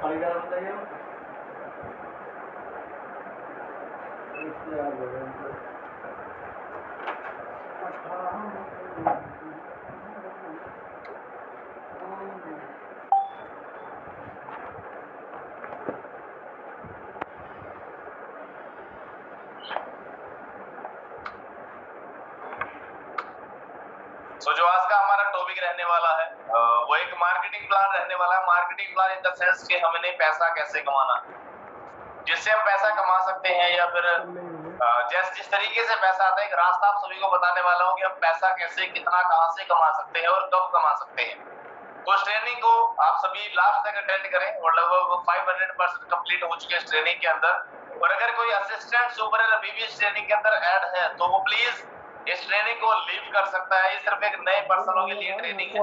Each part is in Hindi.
तो जो आज का हमारा टॉपिक रहने वाला है वो एक मार्केटिंग प्लान रहने वाला है। Marketing plan in the sense कि हमने पैसा कैसे कमाना, जिससे हम पैसा कमा सकते हैं, या फिर जिस तरीके से पैसा आता है एक रास्ता आप सभी को बताने वाला हूँ कि हम पैसा कैसे, कितना, कहां से कमा सकते हैं और कब कमा सकते हैं। तो इस ट्रेनिंग को आप सभी लास्ट तक अटेंड करें और लगभग 500% कंप्लीट हो चुके हैं इस ट्रेनिंग के अंदर। और अगर कोई असिस्टेंट सुपरवाइजर अभी भी इस ट्रेनिंग के अंदर ऐड है तो वो प्लीज इस ट्रेनिंग को लीव कर सकता है। ये सिर्फ एक नए पर्सनों के लिए ट्रेनिंग है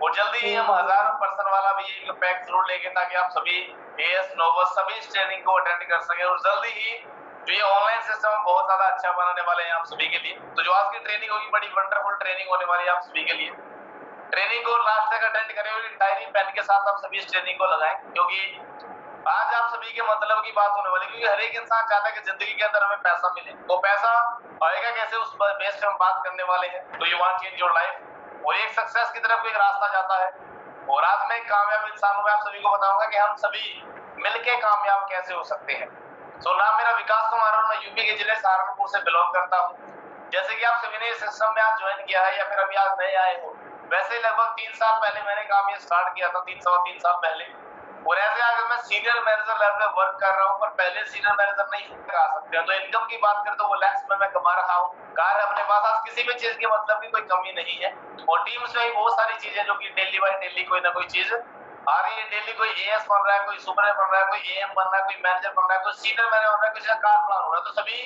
और जल्दी ही हम 1000 पर्सन वाला भी एक पैक जरूर लेंगे ताकि आप सभी एएस नोवस सभी इस ट्रेनिंग को अटेंड कर सके। और जल्दी ही जो ये ऑनलाइन सिस्टम बहुत ज्यादा अच्छा बनाने वाले हैं आप सभी के लिए। तो जो आज की ट्रेनिंग होगी बड़ी वंडरफुल ट्रेनिंग होने वाली है आप सभी के लिए। ट्रेनिंग को लास्ट तक अटेंड करें और डायरी पेन के साथ आप सभी इस ट्रेनिंग को लगाएं, क्योंकि आज आप सभी के मतलब की बात होने वाली है। क्योंकि हर एक इंसान चाहता है कि जिंदगी के अंदर हमें पैसा मिले, तो पैसा आएगा कैसे उस बेस पे हम बात करने वाले हैं। तो you want change your life और एक सक्सेस की तरफ एक रास्ता जाता है। और आज मैं एक कामयाब इंसान हूं, मैं आप सभी को बताऊंगा कि हम सभी मिलके कामयाब कैसे हो सकते हैं। तो नाम मेरा विकास कुमार और मैं यूपी के जिले सहारनपुर से बिलोंग करता हूँ। जैसे कि आप सभी ने इस सिस्टम में आज ज्वाइन किया है या फिर अभी आज नए आए हो, वैसे लगभग 3 साल पहले मैंने काम ये स्टार्ट किया था, 3 साल पहले। और ऐसे आगे मैं सीनियर मैनेजर लेवल पे वर्क कर रहा हूँ, पर पहले सीनियर मैनेजर नहीं करा सकते। तो इनकम की बात करें तो वो लैक्स में मैं कमा रहा हूँ। कार अपने पास आज किसी भी चीज की मतलब की कोई कमी नहीं है। और टीम्स में बहुत सारी चीजें जो कि डेली बाय डेली कोई ना कोई चीज आ रही है। डेली कोई एएस बन रहा है, कोई सुपर बन रहा है, कोई एएम बन रहा है, कोई मैनेजर बन रहा है, कोई सीनियर मैनेजर बन रहा है, किसी का कार प्लान हो रहा है। तो सभी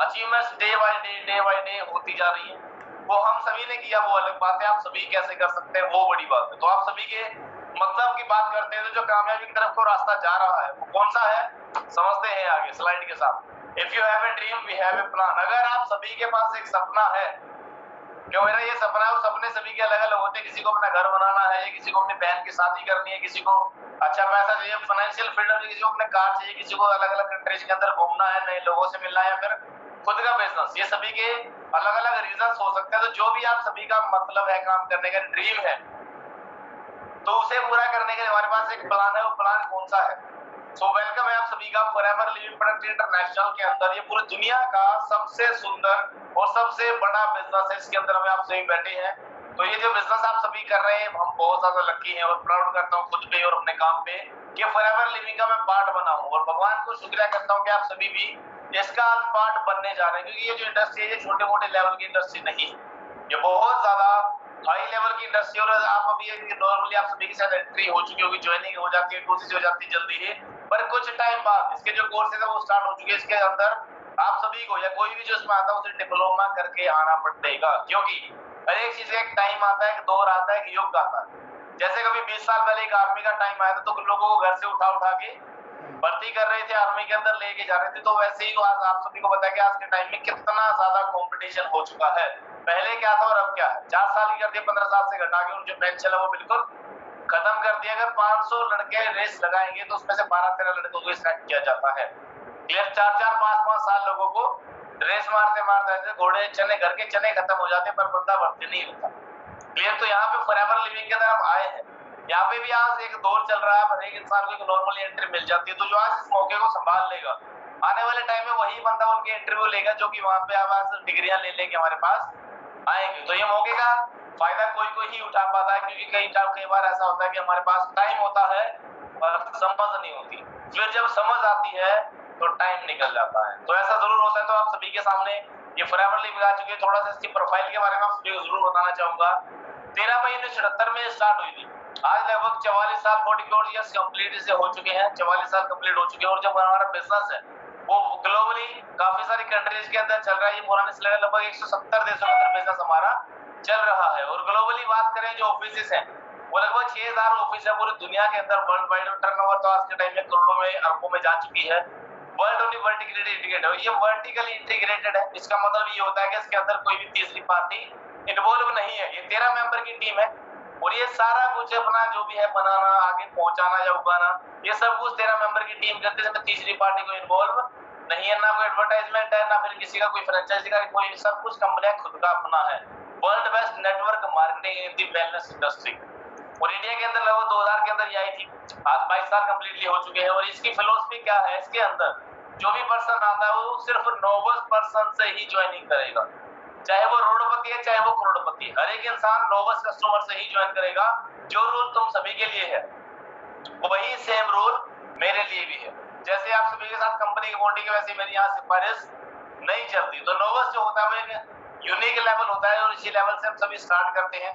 अचीवमेंट्स डे बाय डे होती जा रही है। वो हम सभी ने किया वो अलग बात है, आप सभी कैसे कर सकते हैं वो बड़ी बात है। तो आप सभी के मतलब की बात करते हैं तो जो कामयाबी की तरफ को रास्ता जा रहा है वो कौन सा है समझते हैं आगे स्लाइड के साथ। If you have a dream we have a plan. अगर आप सभी के पास एक सपना है, क्यों मेरा ये सपना है, और सपने सभी के अलग अलग होते हैं। किसी को अपना घर बनाना है, किसी को अपनी बहन की शादी करनी है, किसी को अच्छा पैसा चाहिए फाइनेंशियल फ्रीडम, किसी को अपने कार चाहिए, किसी को अलग अलग कंट्रीज के अंदर घूमना है, नए लोगों से मिलना है, या फिर खुद का बिजनेस। ये सभी के अलग अलग रीजन हो सकते हैं। तो जो भी आप सभी का मतलब है, काम करने का ड्रीम है, तो उसे पूरा करने के लिए हमारे पास एक प्लान है। वो प्लान कौन सा है? सो वेलकम है आप सभी का फॉरएवर लिविंग प्रोडक्ट इंटरनेशनल के अंदर। ये पूरी दुनिया का सबसे सुंदर और सबसे बड़ा बिजनेस है। इसके अंदर हमें आप सभी बैठे हैं। तो ये जो बिजनेस आप सभी कर रहे हैं, हम बहुत ज्यादा लकी हैं और प्राउड करता हूँ खुद पे और अपने काम पे कि फॉरएवर लिविंग का मैं पार्ट बना हूँ। और भगवान को शुक्रिया करता हूँ कि आप सभी भी इसका पार्ट बनने जा रहे हैं। क्योंकि ये जो इंडस्ट्री है, ये छोटे मोटे लेवल की इंडस्ट्री नहीं, ये बहुत ज्यादा हाई लेवल की इंडस्ट्री। और आप अभी नॉर्मली आप सभी के साथ एंट्री हो चुकी होगी, ज्वाइनिंग हो जाती है, कोशिश हो जाती है जल्दी ही, पर कुछ टाइम बाद इसके जो कोर्सेज है वो स्टार्ट हो चुके हैं। इसके अंदर आप सभी को या कोई भी जो इसमें आता है उसे डिप्लोमा करके आना पड़ेगा। क्योंकि हर एक चीज का एक टाइम आता है, एक दौर आता है, एक युग आता है। जैसे कभी 20 साल पहले एक आर्मी का टाइम आया था तो लोगों को घर से उठा के भर्ती कर रहे थे, आर्मी के अंदर लेके जा रहे थे। तो वैसे ही आज आप सभी को पता है कि आज के टाइम में कितना ज्यादा कंपटीशन हो चुका है। पहले क्या था और अब क्या है। 4 साल की कर दिया, 15 साल से घटा के उन जो बेंच है वो बिल्कुल खत्म कर दिया। अगर 500 लड़के रेस लगाएंगे तो उसमें से 12-13 लड़कों को सिलेक्ट किया जाता है। क्लियर? 4-4, 5-5 साल लोगों को रेस मारते मारते घोड़े चने, घर के चने खत्म हो जाते, पर बंदा भर्ती नहीं होता। क्लियर? तो यहाँ पे फॉरएवर लिविंग के अंदर हम आए हैं। यहाँ पे भी आज एक दौर चल रहा है, हर एक इंसान को एक नॉर्मल एंट्री मिल जाती है। तो जो आज इस मौके को संभाल लेगा, आने वाले टाइम में वही बंदा उनके इंटरव्यू लेगा जो कि वहां पे आज डिग्रियां ले लेके हमारे पास आएंगे। तो ये मौके का फायदा कोई ही उठा पाता है। क्योंकि कई बार ऐसा होता है कि हमारे पास टाइम होता है और समझ नहीं होती, फिर जब समझ आती है तो टाइम निकल जाता है। तो ऐसा जरूर होता है। तो आप सभी के सामने ये फॉरएवर लिविंग आ चुकी है। थोड़ा सा इसकी प्रोफाइल के बारे में आप सभी को जरूर बताना चाहूंगा। 13 मई 1977 में स्टार्ट हुई थी। आज लगभग 44 साल 44 ईयर्स कंप्लीट से हो चुके हैं, 44 साल कंप्लीट हो चुके हैं। और जब हमारा बिजनेस है वो ग्लोबली काफी सारी कंट्रीज के अंदर चल रहा है। ये पुराने से लगभग 170 देशों के अंदर बिजनेस हमारा चल रहा है। और ग्लोबली बात करें जो ऑफिस है वो लगभग 6000 ऑफिस है पूरी दुनिया के अंदर वर्ल्ड वाइड। टर्नओवर तो आज के टाइम में करोड़ों में अरबों में जा चुकी है। वर्ल्ड ओनली वर्टिकली इंटीग्रेटेड है। ये वर्टिकली इंटीग्रेटेड है, इसका मतलब ये होता है कि इसके अंदर कोई भी तीसरी पार्टी इन्वॉल्व नहीं है। ये 13 मेंबर की टीम है और ये सारा कुछ अपना जो भी है बनाना, आगे पहुंचाना या उगाना, ये सब कुछ 13 मेंबर की टीम करते हैं, इसमें तीसरी पार्टी को इन्वॉल्व नहीं है, ना कोई एडवर्टाइजमेंट है, ना फिर किसी का कोई फ्रेंचाइजी का कोई, सब कुछ कंपनी खुद का अपना है। World best network marketing in the wellness industry. और इंडिया के अंदर लगभग 2000 के अंदर ये आई थी, आज 22 साल कंप्लीटली हो चुके हैं। और इसकी फिलोसफी क्या है, इसके अंदर जो भी पर्सन आता है वो सिर्फ नोबल पर्सन से ही ज्वाइनिंग करेगा, चाहे वो रोडपति है चाहे वो करोड़पति। हर एक इंसान नोबल कस्टमर से ही ज्वाइन करेगा। जो रूल तुम सभी के लिए है वही सेम रूल मेरे लिए भी है। जैसे आप सभी के साथ कंपनी की बॉन्डिंग है, वैसे मेरी यहाँ सिफारिश नहीं चलती। तो नोबल जो होता है वो एक यूनिक लेवल होता है, और इसी लेवल से हम सभी स्टार्ट करते हैं।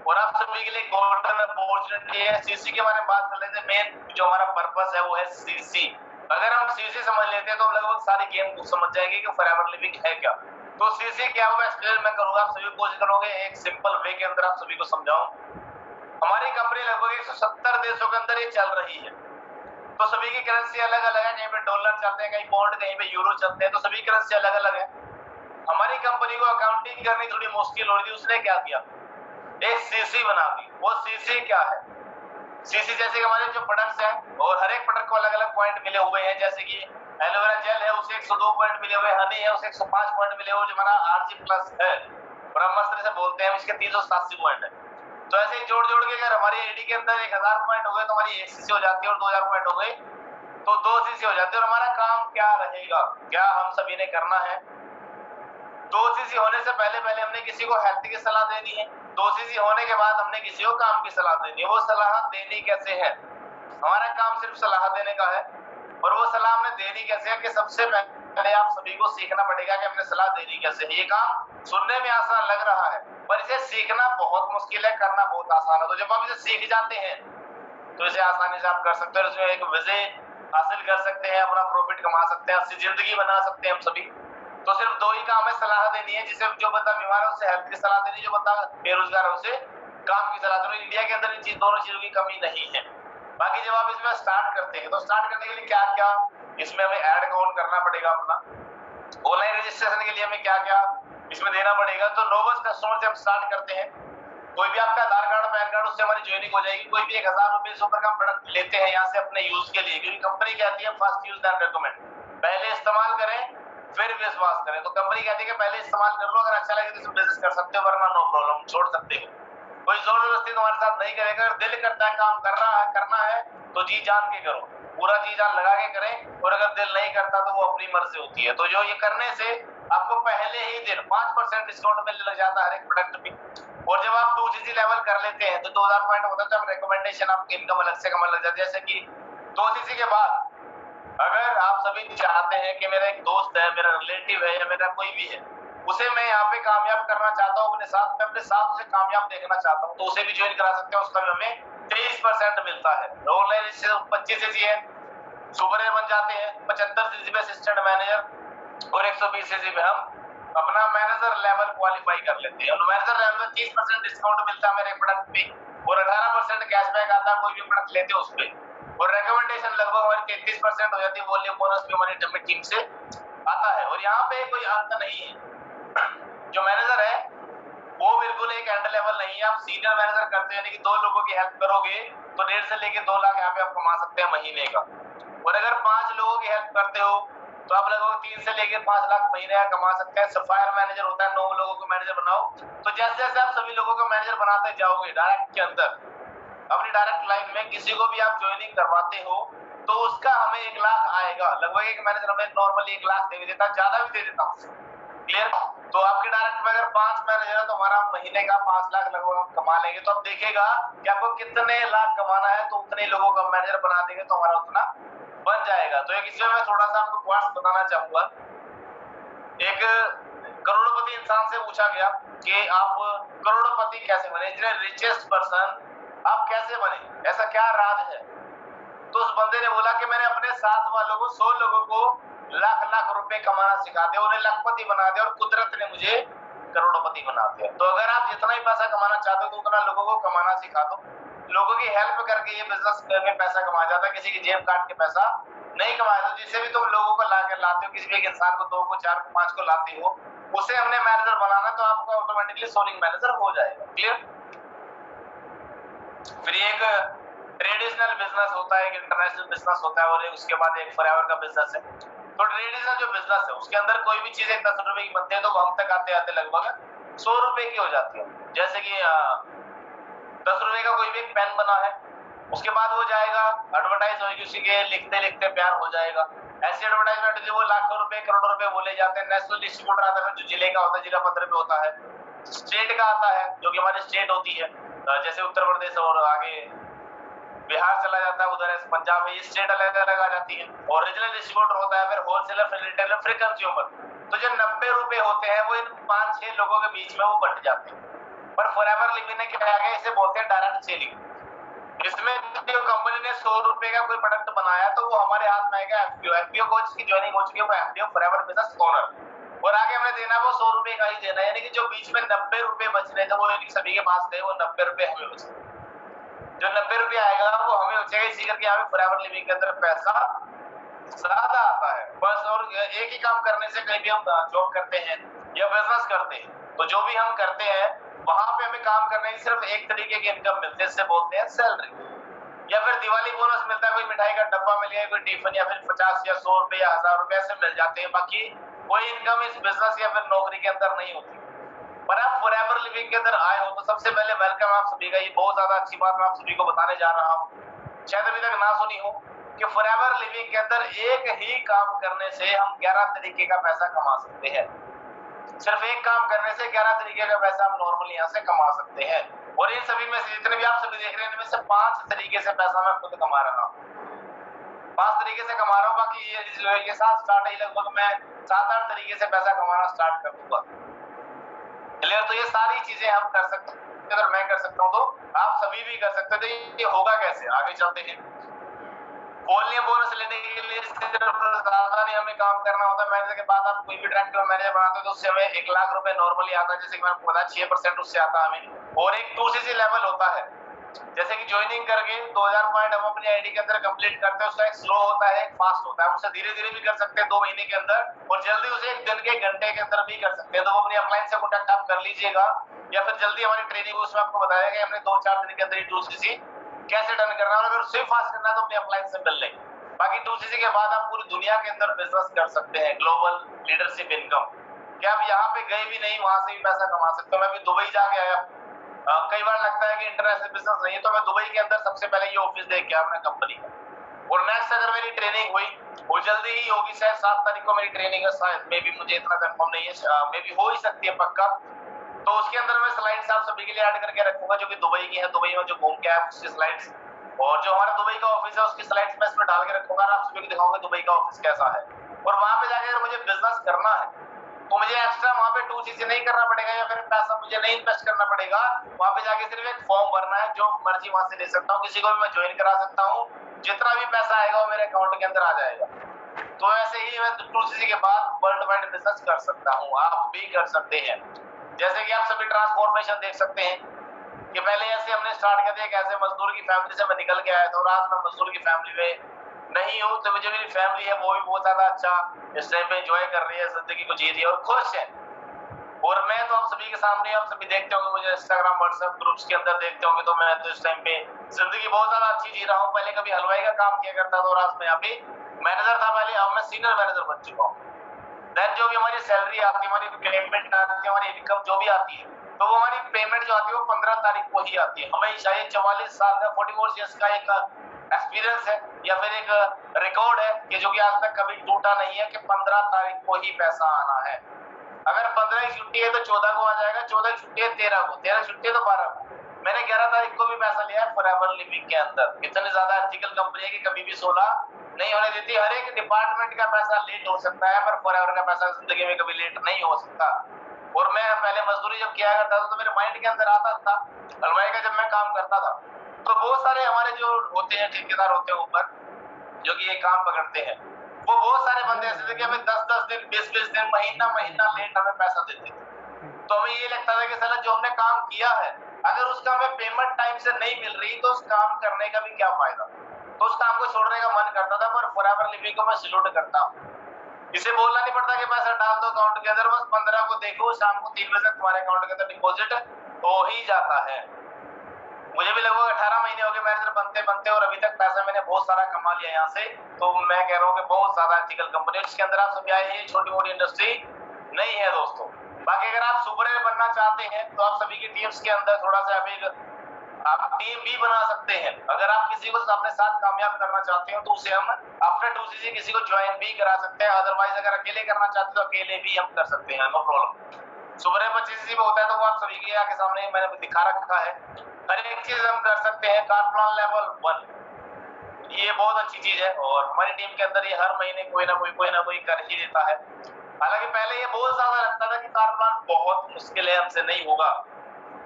और आप सभी के लिए गोल्डन अपॉर्चुनिटी है। सीसी के बारे में बात कर लेते हैं। मेन जो हमारा पर्पस है वो है सीसी। अगर हम सीसी समझ लेते हैं तो हम लगभग सारी गेम समझ जाएंगे कि फॉरएवर लिविंग है क्या। तो सीसी क्या होगा एक्सप्लेन मैं करूंगा, आप सभी कोशिश करोगे एक सिंपल वे के अंदर आप सभी को समझाऊं। हमारी कंपनी लगभग 170 देशों के अंदर ये चल रही है। तो सभी की करेंसी अलग अलग है, कहीं पे डॉलर चलते हैं, कहीं पाउंड, कहीं पे यूरो चलते हैं, तो सभी करेंसी अलग अलग है। हमारी कंपनी को अकाउंटिंग करनी थोड़ी मुश्किल हो रही थी, उसने क्या किया, एक सीसी बना दी। वो सीसी क्या है, सीसी जैसे कि हमारे जो प्रोडक्ट्स हैं और हर एक प्रोडक्ट को अलग अलग पॉइंट मिले हुए हैं। जैसे कि एलोवेरा जेल है उसे 102 पॉइंट मिले हुए, हनी है उसे 105 पॉइंट मिले हुए, जो हमारा आरजी प्लस है ब्रह्मास्त्र से बोलते हैं, इसके 387 पॉइंट है। तो ऐसे ही जोड़ जोड़ के अगर हमारी एडी के अंदर 1000 पॉइंट हो गए तो हमारी 1 सीसी हो जाती है, और 2000 पॉइंट हो गए तो 2 सीसी हो जाती है। और हमारा काम क्या रहेगा, क्या हम सभी ने करना है, 2 सीसी होने से पहले पहले हमने किसी को हेल्थ की सलाह देनी है, 2 सीसी होने के बाद हमने किसी को काम की सलाह देनी है। वो सलाह देनी कैसे है, हमारा काम सिर्फ सलाह देने का है। और वो सलाह हमने देनी कैसे है कि सबसे पहले आप सभी को सीखना पड़ेगा कि हमने सलाह देनी कैसे है। ये काम सुनने में आसान लग रहा है पर इसे सीखना बहुत मुश्किल है, करना बहुत आसान है। तो जब आप इसे सीख जाते हैं तो इसे आसानी से आप कर सकते हैं, इसमें एक विजय हासिल कर सकते हैं, अपना प्रॉफिट कमा सकते हैं, अच्छी जिंदगी बना सकते हैं हम सभी। तो सिर्फ 2 ही काम है, सलाह देनी है, जिसे जो बंदा बीमार है उसे हेल्थ की सलाह देनी, जो बंदा बेरोजगार है उसे काम की सलाह देनी। इंडिया के अंदर इन दोनों चीजों की कमी नहीं है। बाकी जब आप इसमें स्टार्ट करते हैं तो स्टार्ट करने के लिए क्या क्या इसमें हमें ऐड ऑन करना पड़ेगा, अपना ऑनलाइन रजिस्ट्रेशन के लिए हमें क्या क्या इसमें देना पड़ेगा। तो नोबल कस्टमर से हम स्टार्ट करते हैं। कोई भी आपका आधार कार्ड पैन कार्ड उससे हमारी ज्वाइनिंग हो जाएगी। कोई भी 1000 रुपए से ऊपर का प्रोडक्ट लेते हैं यहाँ से अपने यूज के लिए, क्योंकि कंपनी कहती है फर्स्ट यूज दैन रिकमेंड, पहले इस्तेमाल करें फिर विश्वास करें। तो कंपनी कहती है कि पहले इस्तेमाल कर लो, अगर अच्छा लगे तो बिजनेस कर सकते हो, वरना नो प्रॉब्लम छोड़ सकते हो। कोई जोर जबरदस्ती तुम्हारे साथ नहीं करेगा। अगर दिल करता है काम करना है तो जी जान के करो, पूरा जी जान लगा के करें। और अगर दिल नहीं करता तो वो अपनी मर्जी होती है। तो जो ये करने से आपको पहले ही दिन 5% डिस्काउंट मिलने लग जाता है हर एक प्रोडक्ट पे। और जब आप 2 लेवल कर लेते हैं तो 2000 पॉइंट होता है, तो रिकमेंडेशन आपकी इनकम अलग से कमाने लग जाती है। जैसे कि 2 के बाद अगर आप सभी चाहते हैं कि मेरा एक दोस्त है, मेरा रिलेटिव है या मेरा कोई भी है, उसे मैं यहाँ पे कामयाब करना चाहता हूँ अपने साथ, मैं अपने साथ उसे कामयाब देखना चाहता हूँ, तो उसे भी ज्वाइन करा सकते हैं। उसका भी हमें 23% मिलता है। ऑनलाइन 25 सीसी है, सुपर बन जाते हैं। 75 सीसी पे असिस्टेंट मैनेजर और 120 सीसी पे हम अपना मैनेजर लेवल क्वालिफाई कर लेते हैं। और मैनेजर लेवल में 30% डिस्काउंट मिलता है मेरे प्रोडक्ट पे, और 18% कैशबैक आता है कोई भी प्रोडक्ट लेते हो उस पे। और रिकमेंडेशन लगभग हमारी 33% हो जाती है। वॉल्यूम बोनस भी हमारी टीम से आता है। और यहाँ पे कोई अंत नहीं है। जो मैनेजर है वो बिल्कुल एक एंड लेवल नहीं है। आप सीनियर मैनेजर करते हैं, लेकिन 2 लोगों की हेल्प करोगे तो 1.5 से लेके 2 लाख यहाँ पे आप कमा सकते हैं महीने का। और अगर 5 लोगों की हेल्प करते हो तो आप लगभग 3 से लेके 5 लाख महीने का कमा सकते हैं। सफायर मैनेजर होता है, 9 लोगों को मैनेजर बनाओ। तो जैसे जैसे आप सभी लोगों को मैनेजर बनाते जाओगे डायरेक्ट के अंदर, अपनी डायरेक्ट लाइफ में किसी को भी आप ज्वाइनिंग करवाते हो तो उसका हमें 1 लाख आएगा। लगभग एक मैनेजर हमें नॉर्मली 1 लाख दे देता, ज्यादा भी दे देता हूँ। क्लियर? तो आपके डायरेक्ट में अगर 5 मैनेजर है तो हमारा महीने का 5 लाख लगभग हम कमा लेंगे। तो अब देखिएगा कि आपको कितने लाख कमाना है, तो उतने लोगों का मैनेजर बना देंगे तो हमारा उतना बन जाएगा। तो एक इसमें मैं थोड़ा सा आपको पॉइंट्स बताना चाहूंगा। एक करोड़पति इंसान से पूछा गया कि आप करोड़पति कैसे बने, रिचेस्ट पर्सन आप कैसे बने, ऐसा क्या राज है। तो उस बंदे ने बोला कि मैंने अपने साथ वालों को 100 लोगों को लाख लाख रुपए कमाना सिखा दिया, उन्हें लाखपति बना दिया, और कुदरत ने मुझे करोड़पति बना दिया। तो अगर आप जितना ही पैसा कमाना चाहते हो तो उतना लोगों को कमाना सिखा दो। लोगों की हेल्प करके ये बिजनेस में पैसा कमाया जाता है, किसी की जेब काट के पैसा नहीं कमाया जाता। जिससे भी तुम लोगों को लाकर लाते हो, किसी भी एक इंसान को 2 को 4 को 5 को लाते हो, उसे हमने मैनेजर बनाना, तो आपका ऑटोमेटिकली सोलिंग मैनेजर हो जाएगा। क्लियर? फिर एक ट्रेडिशनल बिजनेस होता है, एक इंटरनेशनल बिजनेस होता है और उसके बाद एक फॉरएवर का बिजनेस है। तो ट्रेडिशनल जो बिजनेस है उसके अंदर कोई भी चीज 10 रुपए की बनती है तो वो हम तक आते आते लगभग 100 रुपए की हो जाती है। जैसे कि 10 रुपए का कोई भी एक पेन बना है, उसके बाद वो जाएगा, एडवर्टाइज होगी, उसी के लिखते लिखते प्यार हो जाएगा। ऐसी एडवर्टाइजमेंट जो वो लाखों रुपए करोड़ों रुपए बोले जाते हैं। नेशनल डिस्ट्रीब्यूटर आता है जो जिले का होता है, जिला पत्र पे होता है। स्टेट का आता है जो कि हमारी स्टेट होती है, जैसे उत्तर प्रदेश और आगे बिहार चला जाता है, उधर पंजाब में, ये स्टेट अलग अलग आ जाती है। और रीजनल डिस्ट्रीब्यूटर होता है, फिर होलसेलर, फिर रिटेलर, फिर कंज्यूमर। तो जो 90 रुपए होते हैं वो इन 5-6 लोगों के बीच में वो बंट जाते हैं। पर फॉरएवर लिविंग ने क्या किया, इसे बोलते हैं डायरेक्ट सेलिंग। इसमें जो कंपनी ने 100 रुपए का कोई प्रोडक्ट बनाया तो वो हमारे हाथ में आएगा एफपीओ को, जिसकी ज्वाइनिंग हो चुकी है, वो एफपीओ फॉरएवर बिजनेस ओनर। और आगे हमने देना वो 100 रुपए का ही देना, यानी कि जो बीच में 90 रुपए बच रहे थे वो सभी के पास गए, वो 90 रुपए हमें बचे। जो 90 रुपए आएगा वो हमें बचेगा, इसी करके यहाँ पे फॉरएवर लिविंग के अंदर पैसा ज्यादा आता है बस। और एक ही काम करने से, कहीं भी हम जॉब करते हैं या बिजनेस करते हैं, तो जो भी हम करते हैं वहां पे हमें काम करने की सिर्फ एक तरीके की इनकम मिलती है, इससे बोलते हैं सैलरी। या फिर दिवाली बोनस मिलता है, कोई मिठाई का डब्बा मिल गया, कोई टिफिन, या फिर 50 या 100 रुपए या 1000 रुपए ऐसे मिल जाते हैं। बाकी कोई इनकम इस बिजनेस या फिर नौकरी के अंदर नहीं होती। पर आप फॉरएवर लिविंग के अंदर आए हो तो सबसे पहले वेलकम आप सभी का। ये बहुत ज्यादा अच्छी बात मैं आप सभी को बताने जा रहा हूँ, शायद अभी तक ना सुनी हो, कि फॉरएवर लिविंग के अंदर एक ही काम करने से हम 11 तरीके का पैसा कमा सकते हैं। सिर्फ एक काम करने से 11 तरीके का पैसा हम नॉर्मली यहाँ से कमा सकते हैं। और इन सभी में से जितने भी आप सभी देख रहे हैं, इनमें से 5 तरीके से पैसा मैं खुद कमा रहा हूँ, 5 तरीके से कमा रहा हूँ। बाकी ये साथ स्टार्ट है, लगभग मैं 7-8 तरीके से पैसा कमाना स्टार्ट कर दूंगा। क्लियर? तो ये सारी चीजें हम कर सकते हैं। अगर मैं कर सकता हूँ तो आप सभी भी कर सकते हैं। तो ये होगा कैसे, आगे चलते हैं। वॉल्यूम बोनस लेने के लिए सिर्फ ज्यादा नहीं हमें काम करना होता है। मैनेजर के बाद आप कोई भी डायरेक्टर मैनेजर बनाते हो तो उससे हमें 1 लाख रुपए नॉर्मली आता है, जैसे कि मैंने आपको बताया 6% उससे आता है हमें। और एक 2cc लेवल होता है, जैसे कि ज्वाइनिंग करके 2000 पॉइंट हम अपनी आईडी के अंदर कंप्लीट करते हैं। उसका एक स्लो होता है, एक फास्ट होता है। उससे धीरे धीरे भी कर सकते हैं 2 महीने के अंदर, और जल्दी उसे 1 दिन के घंटे के अंदर भी कर सकते हैं। तो वो अपनी अपलाइन से कॉन्टैक्ट आप कर लीजिएगा, या फिर जल्दी हमारी ट्रेनिंग उसमें आपको बताया गया हमने 2-4 दिन के अंदर 2cc कैसे डन करना है। अगर उससे फास्ट करना है तो अपनी अपलाइन से मिल लेंगे। बाकी 2cc के बाद आप पूरी दुनिया के अंदर बिजनेस कर सकते हैं, ग्लोबल लीडरशिप इनकम। क्या आप यहाँ पे गए भी नहीं, वहां से भी पैसा कमा सकते हो। मैं भी दुबई जाके आया, कई बार लगता है कि इंटरनेशनल बिजनेस नहीं है, तो मैं दुबई के अंदर सबसे पहले ये ऑफिस देख के अपने कंपनी का। और नेक्स्ट अगर मेरी ट्रेनिंग हुई, वो जल्दी ही होगी, शायद 7 तारीख को मेरी ट्रेनिंग है, शायद मे भी, मुझे इतना कंफर्म नहीं है, मे भी हो ही सकती है पक्का। तो उसके अंदर मैं स्लाइड्स आप सभी के लिए ऐड करके रखूंगा जो कि दुबई की है, दुबई में जो घूम के आया उसकी स्लाइड्स, और जो हमारा दुबई का ऑफिस है उसकी स्लाइड्स मैं इसमें डाल के रखूंगा, आप सभी को दिखाऊंगा दुबई का ऑफिस कैसा है। और वहां पे जाके अगर मुझे बिजनेस करना है तो मुझे एक्स्ट्रा वहां पे 2cc नहीं करना पड़ेगा, या फिर पैसा मुझे नहीं इन्वेस्ट करना पड़ेगा। वहां पे जाके सिर्फ एक फॉर्म भरना है, जो मर्जी वहां से ले सकता हूँ, किसी को भी मैं ज्वाइन करा सकता हूँ। जितना भी पैसा आएगा वो मेरे अकाउंट के अंदर आ जाएगा। तो ऐसे ही मैं 2cc के बाद वर्ल्ड वाइड बिजनेस कर सकता हूँ, आप भी कर सकते हैं। जैसे कि आप सभी ट्रांसफॉर्मेशन देख सकते हैं कि पहले ऐसे हमने स्टार्ट कर दिया, कैसे मजदूर की फैमिली से मैं निकल के आया था, और आज मैं मजदूर की फैमिली में नहीं हूँ। तो मुझे मेरी फैमिली है वो भी बहुत ज्यादा अच्छा इस टाइम पे एंजॉय कर रही है, जिंदगी को जी रही है और खुश है। और मैं तो आप सभी के सामने, आप सभी देखते होंगे मुझे इंस्टाग्राम व्हाट्सएप ग्रुप्स के अंदर देखते होंगे, तो मैं तो इस टाइम पे जिंदगी बहुत ज्यादा अच्छी जी रहा हूँ। पहले कभी हलवाई का काम किया करता था, और आज मैं यहाँ पे मैनेजर था पहले, अब मैं सीनियर मैनेजर बन चुका हूँ। देन जो भी हमारी सैलरी आती है, हमारी पेमेंट आती है, हमारी इनकम जो भी आती है, तो वो हमारी पेमेंट जो आती है वो 15 तारीख को ही आती है। हमेशा ये 44 साल का 44 ईयर्स का एक एक्सपीरियंस है, या फिर एक रिकॉर्ड है कि जो कि आज तक कभी टूटा नहीं है, कि 15 तारीख को ही पैसा आना है। अगर 15 की छुट्टी है तो 14 को आ जाएगा, 14 की छुट्टी है 13 को, 13 की छुट्टी है तो 12 को। मैंने 11 तारीख को भी पैसा लिया है फॉरएवर लिविंग के अंदर। इतनी ज्यादा एथिकल कंपनी है कि कभी भी 16 नहीं होने देती। हर एक डिपार्टमेंट का पैसा लेट हो सकता है, पर फॉरएवर का पैसा जिंदगी में कभी लेट नहीं हो सकता। और मैं पहले मजदूरी जब किया करता था तो मेरे माइंड के अंदर आता था, हलवाई का जब मैं काम करता था, तो बहुत सारे हमारे जो होते हैं ठेकेदार होते हैं ऊपर, जो कि ये काम पकड़ते हैं, वो बहुत सारे बंदे ऐसे थे कि हमें 10-10 दिन 20-20 दिन महीना लेट हमें पैसा देते थे। तो हमें ये लगता था कि साला जो हमने काम किया है, अगर उसका हमें पेमेंट टाइम से नहीं मिल रही तो उस काम करने का भी क्या फायदा। तो उस काम को छोड़ने का मन करता था। पर फॉरएवर लिविंग को मैं सैल्यूट करता हूँ। इसे बोलना नहीं पड़ता कि पैसा डाल दो अकाउंट के अंदर, बस 15 को देखो, शाम को 3 बजे तक तुम्हारे अकाउंट के अंदर डिपॉजिट हो ही जाता है। मुझे भी लगभग 18 महीने हो गए मैनेजर बनते बनते, और अभी तक पैसा मैंने बहुत सारा कमा लिया यहाँ से। तो मैं कह रहा हूँ कि बहुत ज्यादा एथिकल कंपनी है जिसके अंदर आप सभी आए हैं, छोटी मोटी इंडस्ट्री नहीं है दोस्तों। बाकी अगर आप सुपर बनना चाहते हैं तो आप सभी की टीम्स के अंदर थोड़ा सा अभी आप टीम भी बना सकते हैं। अगर आप किसी को अपने साथ कामयाब करना चाहते हो तो उसे हम आफ्टर 2cc किसी को ज्वाइन भी करा सकते हैं। अदरवाइज अगर अकेले करना चाहते हो तो अकेले भी हम कर सकते हैं, नो प्रॉब्लम। सुबह 25cc में होता है तो वो आप सभी के आगे सामने मैंने दिखा रखा है। हर एक चीज हम कर सकते हैं। कार प्लान लेवल 1 ये बहुत अच्छी चीज है, और हमारी टीम के अंदर ये हर महीने कोई ना कोई कर ही देता है। हालांकि पहले ये बहुत ज्यादा लगता था कि कार प्लान बहुत मुश्किल है, हमसे नहीं होगा।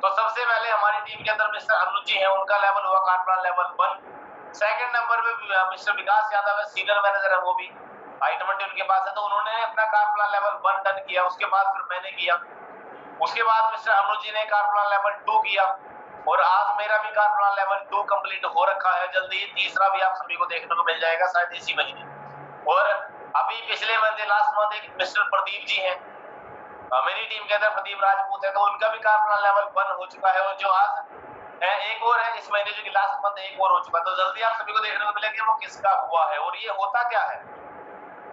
तो सबसे पहले हमारी टीम के अंदर मिस्टर अनुज जी हैं, उनका लेवल हुआ car plan level 1। Second number पे मिस्टर विकास यादव है, सीनियर मैनेजर है, वो भी आइटम उनके पास है, तो उन्होंने अपना कार प्लान लेवल 1 डन किया। उसके बाद फिर मैंने किया, उसके बाद मिस्टर अनुज जी ने कार प्लान लेवल 2 किया, और आज मेरा भी कार प्लान लेवल 2 कंप्लीट हो रखा है। जल्दी ही तीसरा भी आप सभी को देखने को मिल जाएगा, शायद इसी महीने। और अभी पिछले मंथ लास्ट मंथ एक मिस्टर प्रदीप जी हैं मेरी टीम के अंदर, प्रदीप राजपूत है, तो उनका भी कार प्लान लेवल 1 हो चुका है। और जो आज है एक और है इस महीने, जो कि लास्ट मंथ एक और हो चुका है। तो जल्दी आप सभी को देखने को मिलेगा वो किसका हुआ है। और ये होता क्या है,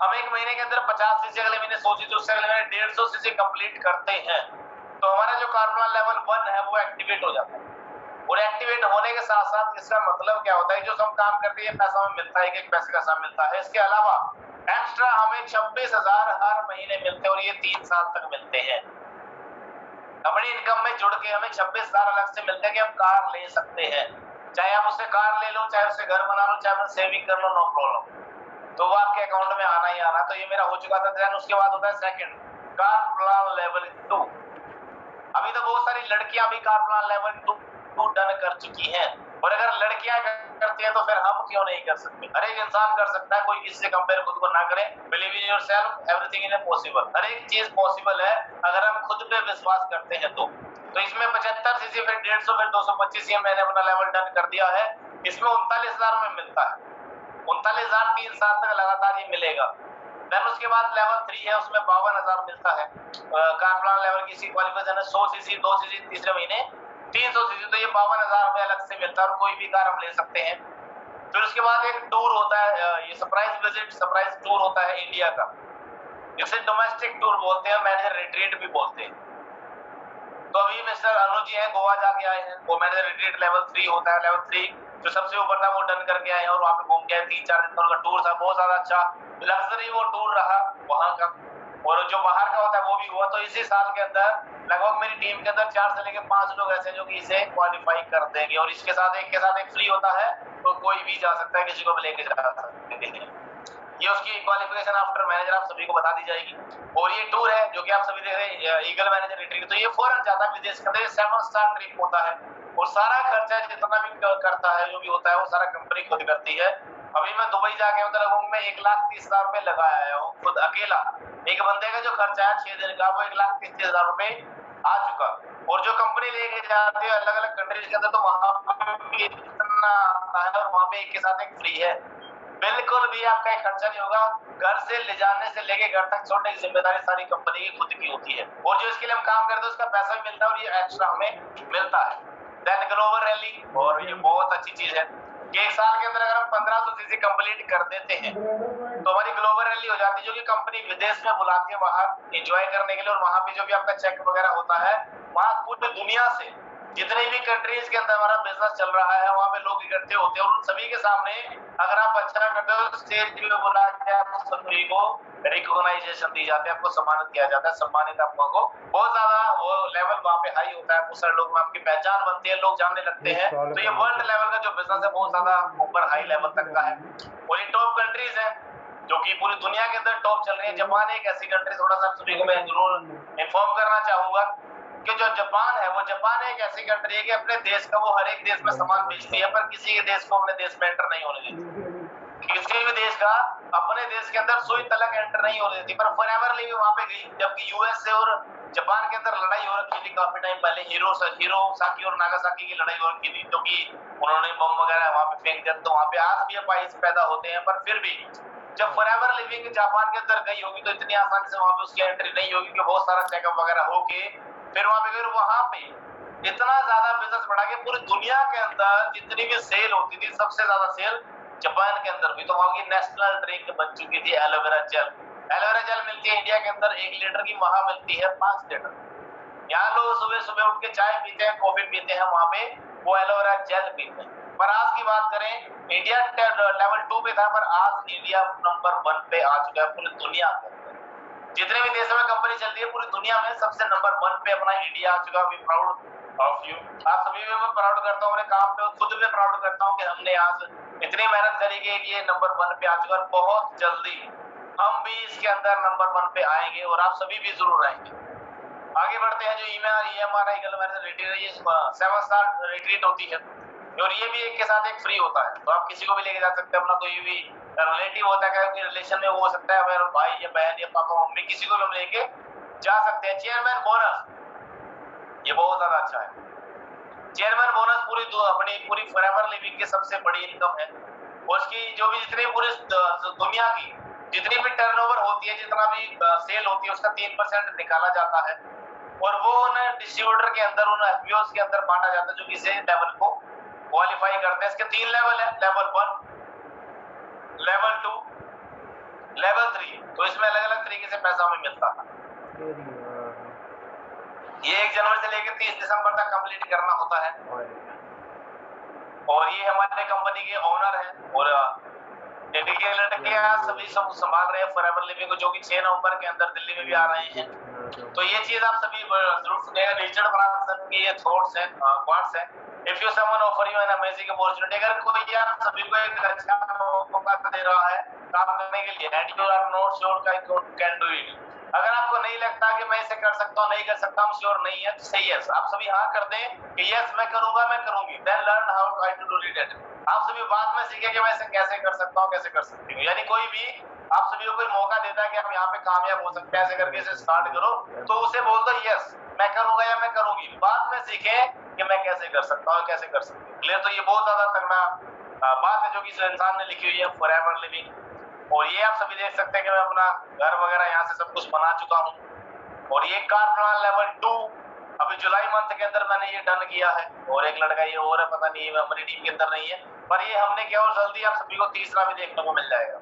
हम एक महीने के अंदर 50cc, अगले महीने 100cc, उससे अगले महीने 150cc कंप्लीट करते हैं, तो हमारा जो कार प्लान लेवल 1 है वो एक्टिवेट हो जाता है। और एक्टिवेट होने के साथ साथ इसका मतलब क्या होता है, जो हम काम करते हैं पैसा हमें मिलता है, एक पैसे का साथ मिलता है। इसके अलावा एक्स्ट्रा हमें 26,000 हर महीने मिलते हैं, और ये 3 साल तक मिलते हैं। अपनी इनकम में जुड़ के हमें 26,000 अलग से मिलते हैं कि हम कार ले सकते हैं। चाहे आप उससे कार ले लो, चाहे उससे घर बना लो, चाहे सेविंग कर लो, नो प्रॉब्लम, तो वो आपके अकाउंट में आना ही आना। तो ये मेरा हो चुका था। देन उसके बाद होता है सेकंड कार प्लान लेवल 2। अभी तो बहुत सारी लड़कियां भी कार प्लान लेवल 2 डन कर चुकी हैं, और अगर लड़कियां करती हैं तो फिर हम क्यों नहीं कर सकते। हर एक इंसान कर सकता है, कोई किसी से कंपेयर खुद को ना करे। Believe in yourself, everything is possible. हर एक चीज पॉसिबल है अगर हम खुद पे विश्वास करते हैं तो। इसमें 75cc, फिर 150, फिर 225cc मैंने अपना लेवल डन कर दिया है। इसमें 39,000 में मिलता है, 39,000 3 साल तक लगातार ये मिलेगा। देन उसके बाद लेवल 3 है, उसमें 52,000 मिलता है। कार प्लान लेवल की क्वालिफिकेशन है 100cc, 2cc तीसरे महीने 300cc, तो ये 52,000 रुपए अलग से मिलता है, और कोई भी कार हम ले सकते हैं। फिर उसके बाद एक टूर होता है, ये सरप्राइज विजिट, सरप्राइज टूर होता है इंडिया का, जिसे डोमेस्टिक टूर बोलते हैं, मैनेजर रिट्रीट भी बोलते हैं। तो अभी मिस्टर अनुज जी हैं, गोवा जाके आए हैं, वो मैनेजर रिट्रीट लेवल 3 होता है। लेवल 3 जो सबसे ऊपर था वो डन करके आए हैं, और वहाँ पे घूम के आए। 3-4 दिन का उनका टूर था, बहुत ज्यादा अच्छा लग्जरी वो टूर रहा वहाँ का। और जो बाहर का होता है वो भी हुआ। तो इसी साल के अंदर लगभग मेरी टीम के अंदर 4 से लेकर 5 लोग ऐसे जो कि इसे क्वालिफाई कर देंगे, और इसके साथ एक फ्री होता है, तो कोई भी जा सकता है, किसी को भी लेके जा सकते हैं। ये उसकी क्वालिफिकेशन आफ्टर मैनेजर आप सभी को बता दी जाएगी। और ये टूर है जो कि आप सभी देख रहे हैं, ईगल मैनेजर रिट्रीट, तो ये फॉरेन जाता है, विदेश के अंदर 7 स्टार ट्रिप होता है, और सारा खर्चा जितना भी करता है, जो भी होता है, वो सारा कंपनी खुद करती है। अभी मैं दुबई जाके लगभग मैं 1,30,000 रुपए लगा आया हूँ खुद अकेला। एक बंदे का जो खर्चा है 6 दिन का, वो 1,30,000 रुपए आ चुका। और जो कंपनी लेके जाती है अलग अलग कंट्रीज के अंदर, तो वहां पे इतना आता है, और वहां पे एक के साथ एक फ्री है। बिल्कुल भी आपका एक खर्चा नहीं होगा। घर से ले जाने से लेके घर तक छोड़ने की जिम्मेदारी सारी कंपनी की खुद की होती है, और जो इसके लिए हम काम करते हैं उसका पैसा भी मिलता है, और ये एक्स्ट्रा हमें मिलता है। देन ग्लोबल रैली, और ये बहुत अच्छी चीज है कि एक साल के अंदर अगर हम 1500cc कंप्लीट कर देते हैं तो हमारी ग्लोबल रैली हो जाती है, जो कि कंपनी विदेश में बुलाती है बाहर एंजॉय करने के लिए। और वहां पे जो भी आपका चेक वगैरह होता है, वहां पूरी दुनिया से जितनी भी कंट्रीज के अंदर हमारा बिजनेस चल रहा है, वहां पे लोग इकट्ठे होते हैं, और उन सभी के सामने अगर आप अच्छा करते हो तो स्टेज पे बुला के आप सभी को रिकॉग्नाइजेशन दी जाती है, आपको सम्मानित किया जाता है। सम्मानित आपको बहुत ज्यादा वो लेवल वहाँ पे हाई होता है, बहुत सारे लोग आपकी पहचान बनती है, लोग जानने लगते हैं। तो ये वर्ल्ड लेवल का जो बिजनेस है बहुत ज्यादा ऊपर हाई लेवल तक का है, और ये टॉप कंट्रीज है जो कि पूरी दुनिया के अंदर टॉप चल रही है। जापान एक ऐसी कंट्री, थोड़ा सा सभी को मैं जरूर इन्फॉर्म करना चाहूंगा कि जो जापान है, वो जापान एक ऐसी कंट्री है कि अपने देश का वो हर एक देश में सामान बेचती है, पर किसी के देश को अपने देश में एंटर नहीं होने देती। किसी भी देश का अपने देश के अंदर सुई तलक एंटर नहीं होने देती। पर फॉरएवरली भी वहां पे गई, जबकि यूएस से और जापान के अंदर लड़ाई हो रखी थी काफी टाइम पहले, हिरोसाकी और नागासाकी की लड़ाई हो रखी थी, क्योंकि उन्होंने बम वगैरह वहां पे फेंक दिया। तो वहां पे आज भी अपाइस पैदा होते हैं, पर फिर भी जब फॉरएवर लिविंग जापान के अंदर गई होगी तो इतनी आसानी से वहां पे उसकी एंट्री नहीं होगी, कि बहुत सारा चेकअप वगैरह होके फिर वहां पे इतना ज्यादा बिजनेस बढ़ा के पूरी दुनिया के अंदर जितनी भी सेल होती थी सबसे ज्यादा सेल जापान के अंदर हुई। तो वहां की नेशनल ड्रिंक बन चुकी थी एलोवेरा जेल। एलोवेरा जेल मिलती है इंडिया के अंदर 1 लीटर की, वहां मिलती है 5 लीटर। यहाँ लोग सुबह सुबह उठ के चाय पीते हैं, कॉफी पीते हैं, वहां पे वो एलोवेरा जेल पीते हैं। पर आज की बात करें, इंडिया लेवल 2 पे था, पर आज इंडिया नंबर 1 पे आ चुका है पूरी दुनिया में। जितने भी देशों में कंपनी चल रही है पूरी दुनिया में सबसे नंबर 1 पे अपना इंडिया आ चुका है। We proud of you. आप सभी में मैं प्राउड करता हूँ अपने काम पे, खुद में प्राउड करता हूँ कि हमने आज इतनी मेहनत करी कि ये नंबर 1 पे आ चुका है। बहुत जल्दी हम भी इसके अंदर नंबर 1 पे आएंगे और आप सभी भी जरूर आएंगे। आगे बढ़ते हैं। जो EMRI रिट्रीट 7 स्टार रिट्रीट होती है और ये भी एक के साथ एक फ्री होता है। तो आप किसी को भी लेके जा सकते हैं, अपना कोई भी रिलेटिव होता है, कोई रिलेशन में वो हो सकता है, मेरा भाई या बहन या पापा मम्मी, किसी को भी हम लेके जा सकते हैं। चेयरमैन बोनस, ये बहुत ज्यादा अच्छा है। चेयरमैन बोनस अपनी पूरी फॉरएवर लिविंग की सबसे बड़ी इनकम है। और उसकी जो भी जितनी पूरी दुनिया की जितनी भी टर्नओवर होती है, जितना भी सेल होती है, उसका 3% निकाला जाता है और वो उन्हें डिस्ट्रीब्यूटर के अंदर, उन FPOs के अंदर बांटा जाता है जो किसी लेवल को क्वालिफाई करते हैं। इसके 3 लेवल है, लेवल 1, लेवल 2, लेवल 3। तो इसमें अलग अलग तरीके से पैसा हमें मिलता था। ये 1 जनवरी से लेकर 30 दिसंबर तक कंप्लीट करना होता है। और ये हमारे कंपनी के ओनर हैं और डेडिकेटेड के सभी सब संभाल रहे हैं फॉरएवर लिविंग को, जो कि 6 नवंबर के अंदर दिल्ली में भी आ रहे हैं। तो ये चीज आप सभी जरूर सुनिएगा। रिचर्ड ब्रांसन के ये थॉट्स हैं, क्वाट्स हैं। If you someone offer you an amazing opportunity, अगर कोई यार सभी को एक अच्छा मौका दे रहा है काम करने के लिए, and you are not sure can do it, अगर आपको नहीं लगता कि मैं इसे कर सकता हूँ, नहीं कर सकता, हम श्योर नहीं है, तो सही यस आप सभी हाँ कर दें कि यस मैं करूंगा, मैं करूंगी। Then learn how I to do it. आप सभी बाद में सीखें कि मैं इसे कैसे कर सकता हूँ, कैसे कर सकती हूँ। यानी कोई भी आप सभी को कोई मौका देता है कि आप यहाँ पे कामयाब हो सकते हैं, ऐसे करके इसे स्टार्ट करो, तो उसे बोल दो यस मैं करूंगा या मैं करूंगी। बाद में सीखें कि मैं कैसे कर सकता हूँ, कैसे कर सकती हूँ। क्लियर? तो ये बहुत ज्यादा तगड़ा बात है जो कि इस इंसान ने लिखी हुई है, फॉरएवर लिविंग। और ये आप सभी देख सकते हैं कि मैं अपना घर वगैरह यहाँ से सब कुछ बना चुका हूँ। और ये कार प्लान लेवल 2 अभी जुलाई मंथ के अंदर मैंने ये डन किया है। और एक लड़का ये और है, पता नहीं हमारी टीम के अंदर नहीं है, पर ये हमने किया और जल्दी आप सभी को तीसरा भी देखने को मिल जाएगा।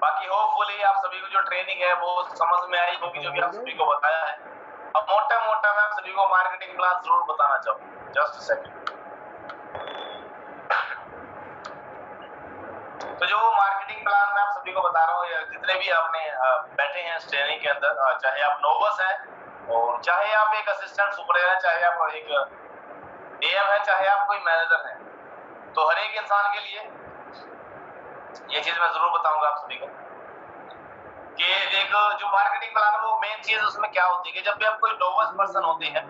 बाकी होपफुली आप सभी को जो ट्रेनिंग है वो समझ में आई होगी, जो भी आप सभी को बताया है। अब मोटा मोटा मैं आप सभी को मार्केटिंग प्लान जरूर बताना चाहूँ। Just a second. तो जो मार्केटिंग प्लान मैं आप सभी को बता रहा हूँ, जितने भी आपने बैठे हैं इस ट्रेनिंग के अंदर, चाहे आप नोबस हैं और चाहे आप एक असिस्टेंट सुपरवाइजर, चाहे आप एक AM है, चाहे आप कोई मैनेजर हैं, तो हर एक इंसान के लिए ये चीज मैं जरूर बताऊंगा आप सभी को कि एक जो मार्केटिंग प्लान है वो मेन चीज उसमें क्या होती है कि जब भी हम कोई नोबस पर्सन होते हैं,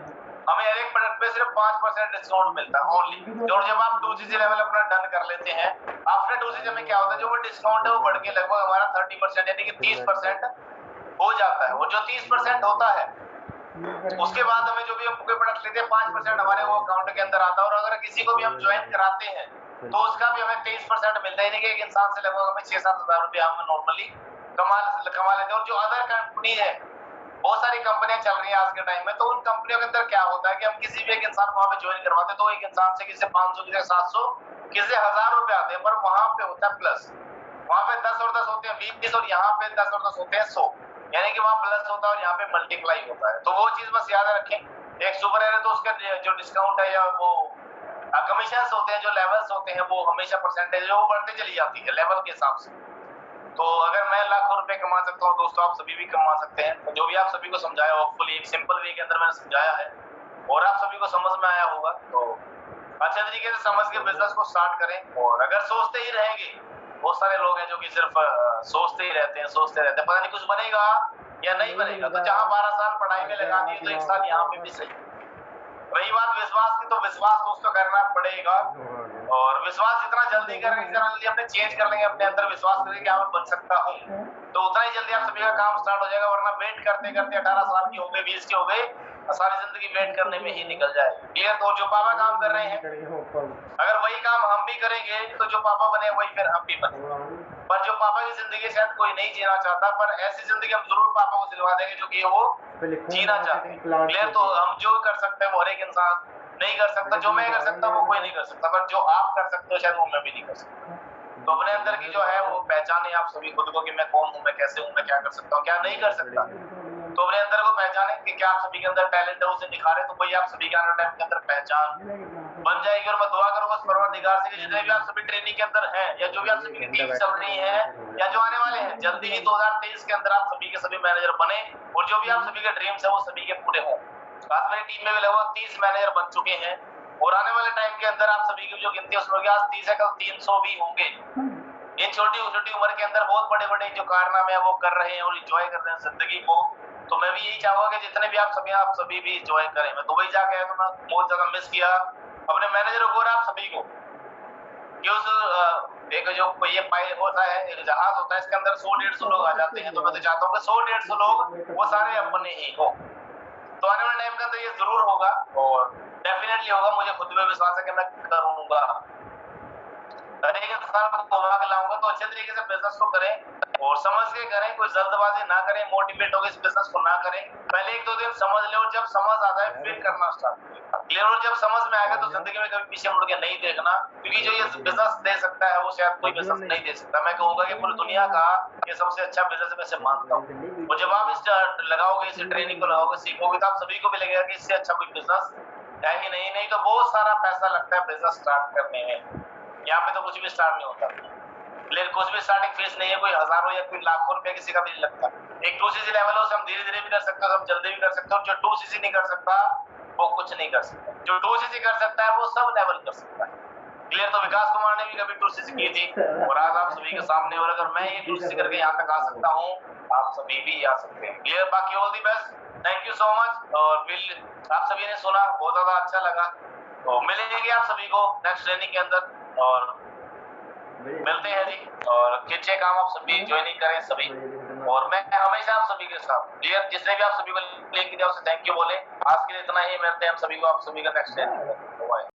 हमें हर एक प्रोडक्ट पे सिर्फ 5% डिस्काउंट मिलता है ओनली। और जब आप 2CG लेवल अपना डन कर लेते हैं, आफ्टर 2CG में क्या होता है, जो वो डिस्काउंट है वो बढ़ के लगभग हमारा 30% यानी कि 30% हो जाता है। और जो 30% होता है उसके बाद हमें जो भी हम कोई प्रोडक्ट लेते हैं 5% हमारे वो अकाउंट के अंदर आता है। और अगर किसी को भी हम ज्वाइन कराते हैं तो उसका भी हमें 23% मिलता है, यानी कि एक इंसान से लगभग हमें 6-7 हज़ार रुपया हम नॉर्मली कमा लेते हैं। और जो अदर कंपनी है, बहुत सारी कंपनियां चल रही हैं आज के टाइम में, तो उन कंपनियों के अंदर क्या होता है कि हम किसी भी एक इंसान को वहां पे ज्वाइन करवाते हैं तो एक इंसान से किसी 500, किसी 700, किसी 1000 रुपए आते हैं, पर वहां पे होता है प्लस। वहां पे 10 और 10 होते हैं 20 और यहाँ पे 10 और 10 होते हैं 100, यानी कि वहां प्लस होता है और यहाँ पे मल्टीप्लाई होता है। तो वो चीज बस याद रखें। एक सुपर है तो उसका जो डिस्काउंट है या वो कमीशन होते हैं, जो लेवल्स होते हैं, वो हमेशा परसेंटेज वो बढ़ते चली जाती है लेवल के हिसाब से। तो अगर मैं लाखों रुपए कमा सकता हूँ दोस्तों, आप सभी भी कमा सकते हैं। तो जो भी आप सभी को समझाया होपफुली एक सिंपल वे के अंदर मैंने समझाया है और आप सभी को समझ में आया होगा। तो अच्छे तरीके से समझ के बिजनेस को स्टार्ट करें। और अगर सोचते ही रहेंगे, बहुत सारे लोग हैं जो कि सिर्फ सोचते ही रहते हैं, पता नहीं कुछ बनेगा या नहीं बनेगा। तो जहाँ 12 साल पढ़ाई में लगा दिए तो 1 साल यहाँ पे भी सही। रही बात विश्वास की, तो विश्वास दोस्तों करना पड़ेगा। और विश्वास जितना जल्दी करेंगे, जितना जल्दी अपने चेंज कर लेंगे, अपने अंदर विश्वास करेंगे कि मैं बन सकता हूँ, तो उतना ही जल्दी आप सभी का काम स्टार्ट हो जाएगा। वरना वेट करते करते 18 साल के हो गए, 20 के हो गए, सारी जिंदगी वेट करने में ही निकल जाए। क्लियर? तो जो पापा काम कर रहे हैं, अगर वही काम हम भी करेंगे तो जो पापा बने वही फिर हम भी बने। पर जो पापा की जिंदगी शायद कोई नहीं जीना चाहता, पर ऐसी जिंदगी हम जरूर पापा को दिलवा देंगे जो कि वो जीना चाहते हैं। क्लियर? तो हम जो कर सकते हैं वो हर एक इंसान नहीं कर सकता, जो मैं कर सकता हूँ वो कोई नहीं कर सकता, पर जो आप कर सकते हो शायद वो मैं भी नहीं कर सकता। तो अपने अंदर की जो है वो पहचाने आप सभी खुद को कि मैं कौन हूँ, मैं कैसे हूँ, मैं क्या कर सकता हूँ, क्या नहीं कर सकता। तो अपने अंदर को पहचाने कि क्या आप सभी के अंदर टैलेंट है, उसे निखारे, तो वही आप सभी के आने टाइम के अंदर पहचान बन जाएगी। और मैं दुआ करूंगा उस परवरदिगार से कि जितने भी आप सभी ट्रेनिंग के अंदर हैं, या जो भी आप सभी की टीम चल रही है, या जो आने वाले हैं, जल्दी ही 2023 के अंदर आप सभी के सभी मैनेजर बने, और जो भी आप सभी के ड्रीम्स है वो सभी के पूरे हों। आज मेरी टीम में भी लगभग 30 मैनेजर बन चुके हैं, और आने वाले टाइम के अंदर आप सभी की जो गिनती है उसमें आज 30 है, कल 300 भी होंगे। इन छोटी छोटी उम्र के अंदर बहुत बड़े बड़े जो कारनामे हैं वो कर रहे हैं और इंजॉय कर रहे हैं जिंदगी को। तो मैं भी यही चाहूंगा कि जितने भी आप सभी भी इंजॉय करें। मैं दुबई जाके आया तो मैं बहुत ज्यादा मिस किया अपने मैनेजरों को और आप सभी को, कि उस एक जो ये पाइल होता है, एक जहाज होता है, इसके अंदर 100-150 लोग आ जाते हैं। तो मैं तो चाहता हूँ कि 100-150 लोग वो सारे अपने ही हो। तो आने वाले टाइम के अंदर ये जरूर होगा, और डेफिनेटली होगा। मुझे खुद में विश्वास है कि मैं करूंगा। हर एक इंसान को घुमा के लाऊंगा। तो अच्छे तरीके से बिजनेस को करें और समझ के करें, कोई जल्दबाजी ना करें, मोटिवेट होकर इस बिजनेस को ना करें। पहले 1-2 दिन समझ ले, और जब समझ आ जाए फिर करना स्टार्ट करें। क्लियर? और जब समझ में आएगा तो जिंदगी में कभी पीछे मुड़ के नहीं देखना, क्योंकि जो ये बिजनेस दे सकता है वो शायद कोई बिजनेस नहीं दे सकता। मैं कहूंगा कि पूरी दुनिया का ये सबसे अच्छा बिजनेस में से मानता हूँ। और जब आप इस लगाओगे, इस ट्रेनिंग को लगाओगे, सीखोगे, तो आप सभी को भी लगेगा कि इससे अच्छा कोई बिजनेस है ही नहीं। नहीं तो बहुत सारा पैसा लगता है बिजनेस स्टार्ट करने में, यहाँ पे तो कुछ भी स्टार्ट नहीं होता। लेकिन कुछ भी स्टार्टिंग फीस नहीं है, कोई हजारों या कोई लाखों रुपए किसी का भी नहीं लगता। एक 2cc लेवल है, उसे हम धीरे धीरे भी कर सकते हैं, हम जल्दी भी कर सकते हैं। और जो 2cc नहीं कर सकता वो कुछ नहीं कर सकता, जो 2cc कर सकता है वो सब लेवल कर सकता है। क्लियर? तो विकास कुमार ने भी कभी 2cc की थी, और आज आप सभी के सामने, और अगर मैं ये 2cc करके यहाँ तक आ सकता हूँ, आप सभी भी आ सकते हैं। क्लियर? बाकी all the best, thank you so much. और आप सभी ने सुना, बहुत ज्यादा अच्छा लगा। तो मिलेंगे आप सभी को नेक्स्ट ट्रेनिंग के अंदर, और मिलते हैं जी। और खिंचे काम आप सभी ज्वाइनिंग करें सभी, और मैं हमेशा आप सभी के साथ। क्लियर? जिसने भी आप सभी को लिंक दिया उसे थैंक यू बोले। आज के लिए इतना ही, मिलते हैं हम सभी को आप सभी का नेक्स्ट ट्रेनिंग।